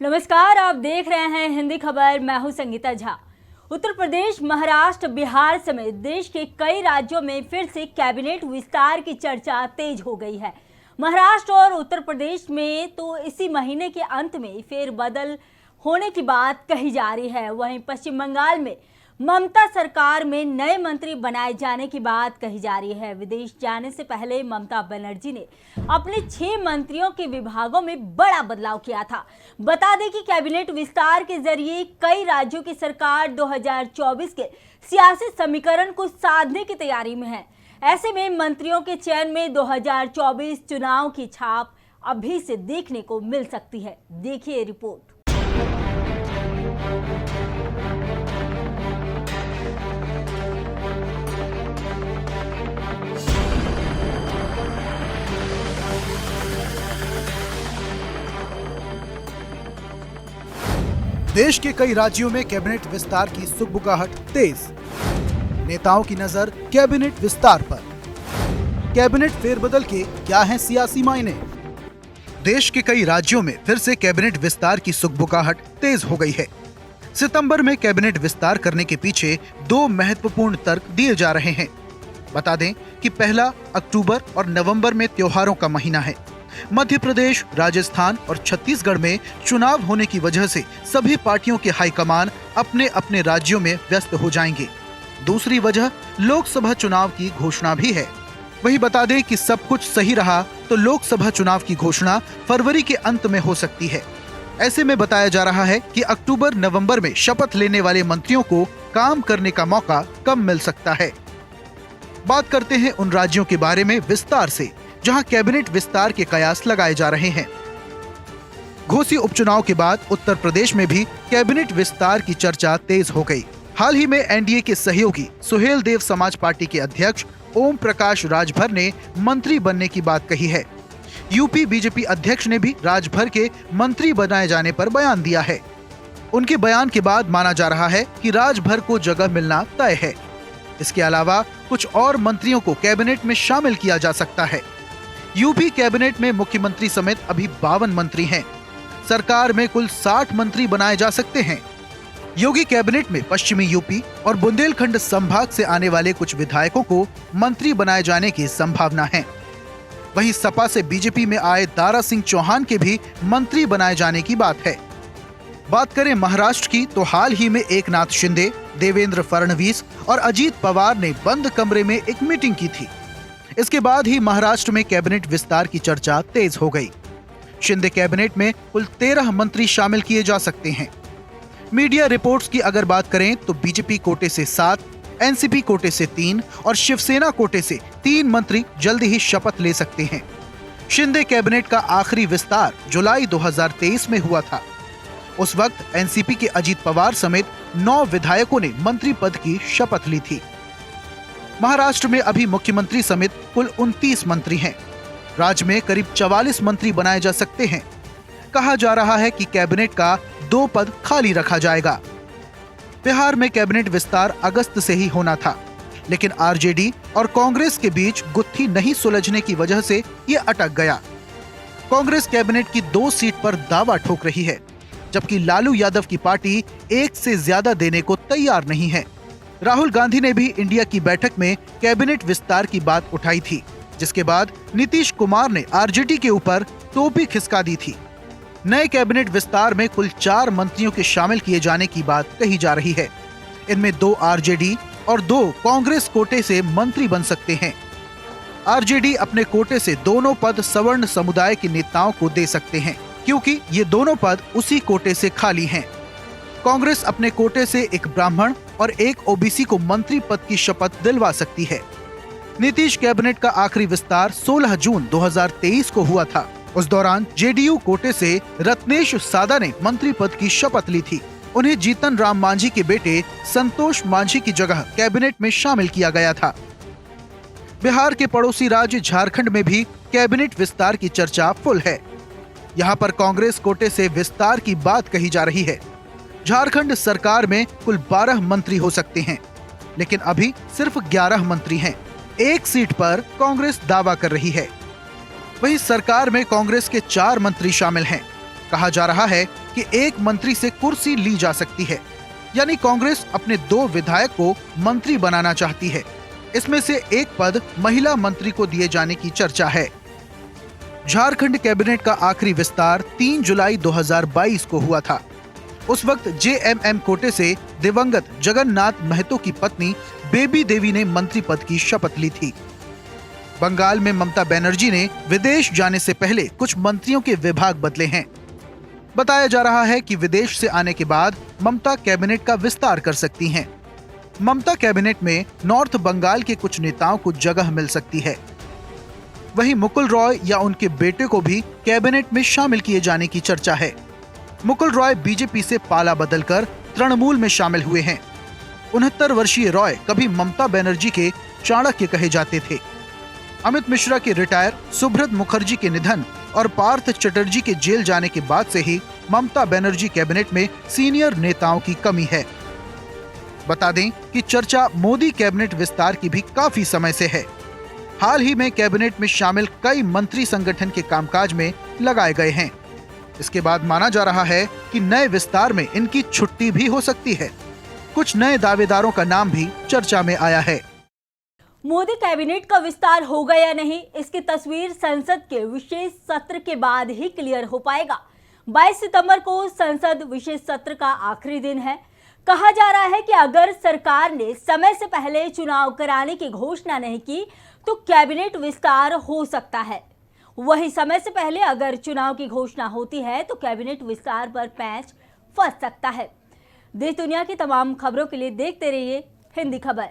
नमस्कार, आप देख रहे हैं हिंदी खबर। मैं हूं संगीता झा। उत्तर प्रदेश, महाराष्ट्र, बिहार समेत देश के कई राज्यों में फिर से कैबिनेट विस्तार की चर्चा तेज हो गई है। महाराष्ट्र और उत्तर प्रदेश में तो इसी महीने के अंत में फेरबदल होने की बात कही जा रही है। वहीं पश्चिम बंगाल में ममता सरकार में नए मंत्री बनाए जाने की बात कही जा रही है। विदेश जाने से पहले ममता बनर्जी ने अपने 6 मंत्रियों के विभागों में बड़ा बदलाव किया था। बता दें कि कैबिनेट विस्तार के जरिए कई राज्यों की सरकार 2024 के सियासी समीकरण को साधने की तैयारी में है। ऐसे में मंत्रियों के चयन में 2024 चुनाव की छाप अभी से देखने को मिल सकती है। देखिए रिपोर्ट। देश के कई राज्यों में कैबिनेट विस्तार की सुगबुगाहट तेज। नेताओं की नजर कैबिनेट विस्तार पर। कैबिनेट फेरबदल के क्या हैं सियासी मायने? देश के कई राज्यों में फिर से कैबिनेट विस्तार की सुगबुगाहट तेज हो गई है। सितंबर में कैबिनेट विस्तार करने के पीछे 2 महत्वपूर्ण तर्क दिए जा रहे हैं। बता दें कि पहला अक्टूबर और नवंबर में त्योहारों का महीना है। मध्य प्रदेश, राजस्थान और छत्तीसगढ़ में चुनाव होने की वजह से सभी पार्टियों के हाईकमान अपने अपने राज्यों में व्यस्त हो जाएंगे। दूसरी वजह लोकसभा चुनाव की घोषणा भी है। वही बता दें कि सब कुछ सही रहा तो लोकसभा चुनाव की घोषणा फरवरी के अंत में हो सकती है। ऐसे में बताया जा रहा है कि अक्टूबर नवंबर में शपथ लेने वाले मंत्रियों को काम करने का मौका कम मिल सकता है। बात करते हैं उन राज्यों के बारे में विस्तार से जहां कैबिनेट विस्तार के कयास लगाए जा रहे हैं। घोसी उपचुनाव के बाद उत्तर प्रदेश में भी कैबिनेट विस्तार की चर्चा तेज हो गई। हाल ही में एनडीए के सहयोगी सुहेल देव समाज पार्टी के अध्यक्ष ओम प्रकाश राजभर ने मंत्री बनने की बात कही है। यूपी बीजेपी अध्यक्ष ने भी राजभर के मंत्री बनाए जाने पर बयान दिया है। उनके बयान के बाद माना जा रहा है कि राजभर को जगह मिलना तय है। इसके अलावा कुछ और मंत्रियों को कैबिनेट में शामिल किया जा सकता है। यूपी कैबिनेट में मुख्यमंत्री समेत अभी 52 मंत्री हैं। सरकार में कुल 60 मंत्री बनाए जा सकते हैं। योगी कैबिनेट में पश्चिमी यूपी और बुंदेलखंड संभाग से आने वाले कुछ विधायकों को मंत्री बनाए जाने की संभावना है। वहीं सपा से बीजेपी में आए दारा सिंह चौहान के भी मंत्री बनाए जाने की बात है। बात करें महाराष्ट्र की तो हाल ही में एकनाथ शिंदे, देवेंद्र फडणवीस और अजीत पवार ने बंद कमरे में एक मीटिंग की थी। इसके बाद ही महाराष्ट्र में कैबिनेट विस्तार की चर्चा तेज हो गई। शिंदे कैबिनेट में कुल 13 मंत्री शामिल किए जा सकते हैं। मीडिया रिपोर्ट्स की अगर बात करें तो बीजेपी कोटे से 7, एनसीपी कोटे से 3 और शिवसेना कोटे से 3 मंत्री जल्द ही शपथ ले सकते हैं। शिंदे कैबिनेट का आखिरी विस्तार जुलाई 2023 में हुआ था। उस वक्त एनसीपी के अजीत पवार समेत 9 विधायकों ने मंत्री पद की शपथ ली थी। महाराष्ट्र में अभी मुख्यमंत्री समेत कुल 29 मंत्री हैं। राज्य में करीब 44 मंत्री बनाए जा सकते हैं। कहा जा रहा है कि कैबिनेट का 2 पद खाली रखा जाएगा। बिहार में कैबिनेट विस्तार अगस्त से ही होना था, लेकिन आरजेडी और कांग्रेस के बीच गुत्थी नहीं सुलझने की वजह से ये अटक गया। कांग्रेस कैबिनेट की 2 सीट पर दावा ठोक रही है, जबकि लालू यादव की पार्टी 1 से ज्यादा देने को तैयार नहीं है। राहुल गांधी ने भी इंडिया की बैठक में कैबिनेट विस्तार की बात उठाई थी, जिसके बाद नीतीश कुमार ने आरजेडी के ऊपर टोपी खिसका दी थी। नए कैबिनेट विस्तार में कुल 4 मंत्रियों के शामिल किए जाने की बात कही जा रही है। इनमें 2 आरजेडी और 2 कांग्रेस कोटे से मंत्री बन सकते हैं। आरजेडी अपने कोटे से दोनों पद सवर्ण समुदाय के नेताओं को दे सकते हैं, क्योंकि ये दोनों पद उसी कोटे से खाली हैं। कांग्रेस अपने कोटे से एक ब्राह्मण और एक ओबीसी को मंत्री पद की शपथ दिलवा सकती है। नीतीश कैबिनेट का आखिरी विस्तार 16 जून 2023 को हुआ था। उस दौरान जेडीयू कोटे से रत्नेश सादा ने मंत्री पद की शपथ ली थी। उन्हें जीतन राम मांझी के बेटे संतोष मांझी की जगह कैबिनेट में शामिल किया गया था। बिहार के पड़ोसी राज्य झारखंड में भी कैबिनेट विस्तार की चर्चा फुल है। यहाँ पर कांग्रेस कोटे से विस्तार की बात कही जा रही है। झारखंड सरकार में कुल 12 मंत्री हो सकते हैं, लेकिन अभी सिर्फ 11 मंत्री हैं। 1 सीट पर कांग्रेस दावा कर रही है। वहीं सरकार में कांग्रेस के 4 मंत्री शामिल हैं। कहा जा रहा है कि एक मंत्री से कुर्सी ली जा सकती है, यानी कांग्रेस अपने 2 विधायक को मंत्री बनाना चाहती है। इसमें से एक पद महिला मंत्री को दिए जाने की चर्चा है। झारखंड कैबिनेट का आखिरी विस्तार 3 जुलाई 2022 को हुआ था। उस वक्त जेएमएम कोटे से दिवंगत जगन्नाथ महतो की पत्नी बेबी देवी ने मंत्री पद की शपथ ली थी। बंगाल में ममता बनर्जी ने विदेश जाने से पहले कुछ मंत्रियों के विभाग बदले हैं। बताया जा रहा है कि विदेश से आने के बाद ममता कैबिनेट का विस्तार कर सकती हैं। ममता कैबिनेट में नॉर्थ बंगाल के कुछ नेताओं को जगह मिल सकती है। वहीं मुकुल रॉय या उनके बेटे को भी कैबिनेट में शामिल किए जाने की चर्चा है। मुकुल रॉय बीजेपी से पाला बदलकर तृणमूल में शामिल हुए हैं। 69 वर्षीय रॉय कभी ममता बनर्जी के चाणक्य कहे जाते थे। अमित मिश्रा के रिटायर, सुब्रत मुखर्जी के निधन और पार्थ चटर्जी के जेल जाने के बाद से ही ममता बनर्जी कैबिनेट में सीनियर नेताओं की कमी है। बता दें कि चर्चा मोदी कैबिनेट विस्तार की भी काफी समय से है। हाल ही में कैबिनेट में शामिल कई मंत्री संगठन के कामकाज में लगाए गए हैं। इसके बाद माना जा रहा है कि नए विस्तार में इनकी छुट्टी भी हो सकती है। कुछ नए दावेदारों का नाम भी चर्चा में आया है। मोदी कैबिनेट का विस्तार होगा या नहीं, इसकी तस्वीर संसद के विशेष सत्र के बाद ही क्लियर हो पाएगा। 22 सितंबर को संसद विशेष सत्र का आखिरी दिन है। कहा जा रहा है कि अगर सरकार ने समय से पहले चुनाव कराने की घोषणा नहीं की तो कैबिनेट विस्तार हो सकता है। वहीं समय से पहले अगर चुनाव की घोषणा होती है तो कैबिनेट विस्तार पर पैंच फंस सकता है। देश दुनिया की तमाम खबरों के लिए देखते रहिए हिंदी खबर।